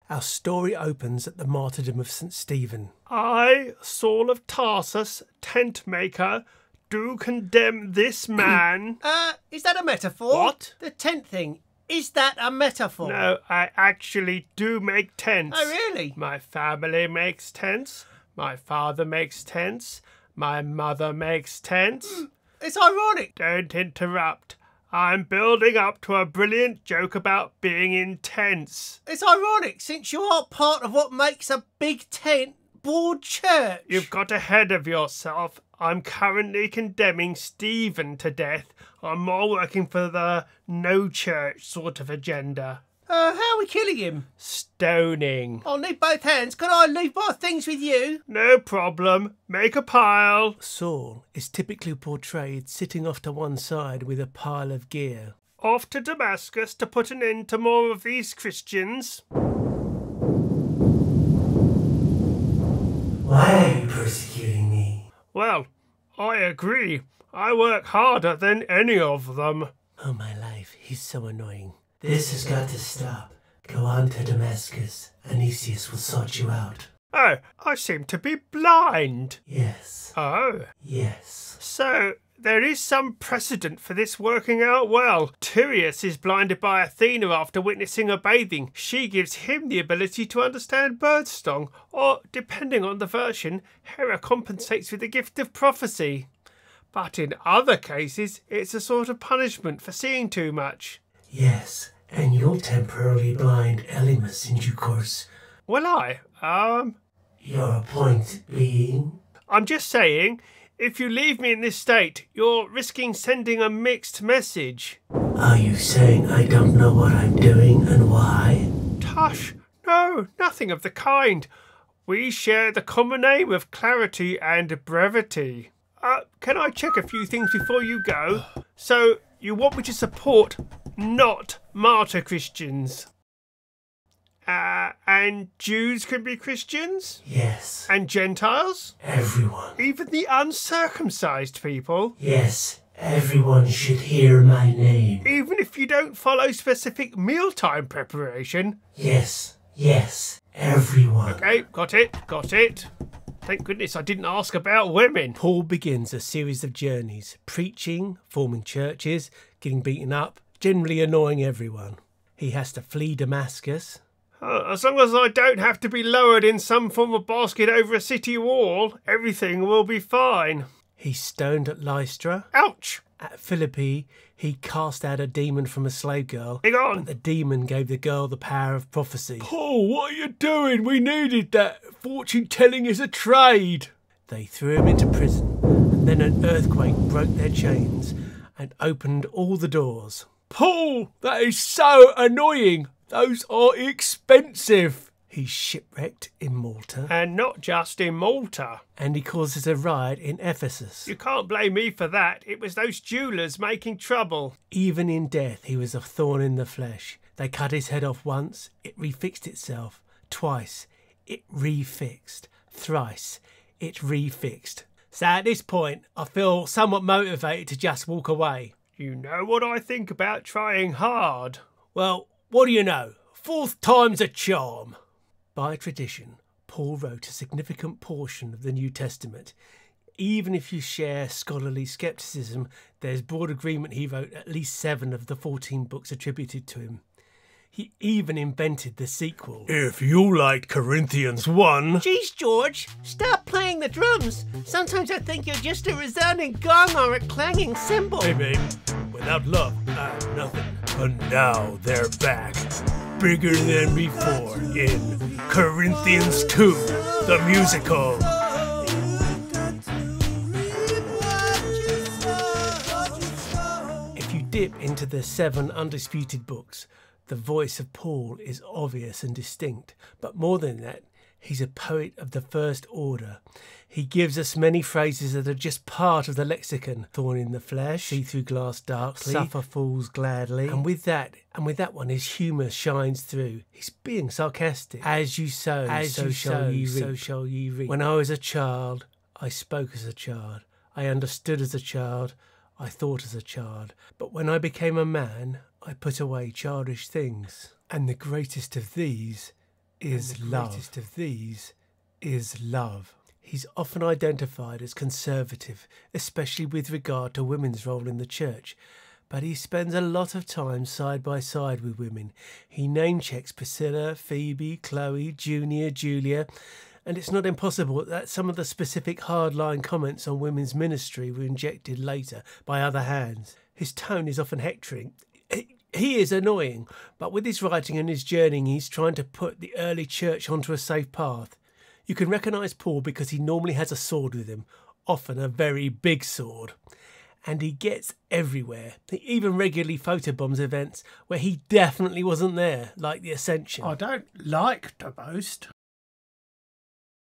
Our story opens at the martyrdom of St. Stephen. I, Saul of Tarsus, tent maker, do condemn this man. Is that a metaphor? What? The tent thing. Is that a metaphor? No, I actually do make tents. Oh, really? My family makes tents. My father makes tents. My mother makes tents. It's ironic. Don't interrupt. I'm building up to a brilliant joke about being in tents. It's ironic since you are part of what makes a big tent broad church. You've got ahead of yourself. I'm currently condemning Stephen to death. I'm more working for the no church sort of agenda. How are we killing him? Stoning. I'll need both hands. Can I leave my things with you? No problem. Make a pile. Saul is typically portrayed sitting off to one side with a pile of gear. Off to Damascus to put an end to more of these Christians. Why are you persecuting me? Well, I agree. I work harder than any of them. Oh, my life, he's so annoying. This has got to stop. Go on to Damascus. Anicius will sort you out. Oh, I seem to be blind. Yes. Oh. Yes. So, there is some precedent for this working out well. Tyreus is blinded by Athena after witnessing her bathing. She gives him the ability to understand birdsong, or, depending on the version, Hera compensates with the gift of prophecy. But in other cases, it's a sort of punishment for seeing too much. Yes, and you'll temporarily blind Elymas in due course. Will I? Your point being? I'm just saying, if you leave me in this state, you're risking sending a mixed message. Are you saying I don't know what I'm doing and why? Tush, no, nothing of the kind. We share the common aim of clarity and brevity. Can I check a few things before you go? So, you want me to support not martyr Christians? And Jews can be Christians? Yes. And Gentiles? Everyone. Even the uncircumcised people? Yes, everyone should hear my name. Even if you don't follow specific mealtime preparation? Yes, everyone. Okay, got it. Thank goodness I didn't ask about women. Paul begins a series of journeys, preaching, forming churches, getting beaten up, generally annoying everyone. He has to flee Damascus. As long as I don't have to be lowered in some form of basket over a city wall, everything will be fine. He's stoned at Lystra. Ouch! At Philippi, he cast out a demon from a slave girl. Hang on! But the demon gave the girl the power of prophecy. Paul, what are you doing? We needed that. Fortune telling is a trade. They threw him into prison, and then an earthquake broke their chains and opened all the doors. Paul, that is so annoying. Those are expensive. He's shipwrecked in Malta. And not just in Malta. And he causes a riot in Ephesus. You can't blame me for that. It was those jewellers making trouble. Even in death, he was a thorn in the flesh. They cut his head off once, it refixed itself. Twice, it refixed. Thrice, it refixed. So at this point, I feel somewhat motivated to just walk away. You know what I think about trying hard. Well, what do you know? Fourth time's a charm. By tradition, Paul wrote a significant portion of the New Testament. Even if you share scholarly scepticism, there's broad agreement he wrote at least 7 of the 14 books attributed to him. He even invented the sequel. If you liked Corinthians 1... Geez, George, stop playing the drums. Sometimes I think you're just a resounding gong or a clanging cymbal. Hey, babe, without love, I'm nothing. And now they're back, bigger than before, in Corinthians 2, the musical. If you dip into the 7 undisputed books, the voice of Paul is obvious and distinct, but more than that, he's a poet of the first order. He gives us many phrases that are just part of the lexicon. Thorn in the flesh, see through glass darkly, suffer fools gladly. And with that one, his humour shines through. He's being sarcastic. As you sow, so shall ye reap. When I was a child, I spoke as a child. I understood as a child. I thought as a child. But when I became a man, I put away childish things. And the greatest of these is And the love. greatest Of these is love. He's often identified as conservative, especially with regard to women's role in the church, but he spends a lot of time side by side with women. He name-checks Priscilla, Phoebe, Chloe, Junior, Julia, and it's not impossible that some of the specific hardline comments on women's ministry were injected later by other hands. His tone is often hectoring. He is annoying, but with his writing and his journeying, he's trying to put the early church onto a safe path. You can recognise Paul because he normally has a sword with him, often a very big sword. And he gets everywhere. He even regularly photobombs events where he definitely wasn't there, like the Ascension. I don't like to boast,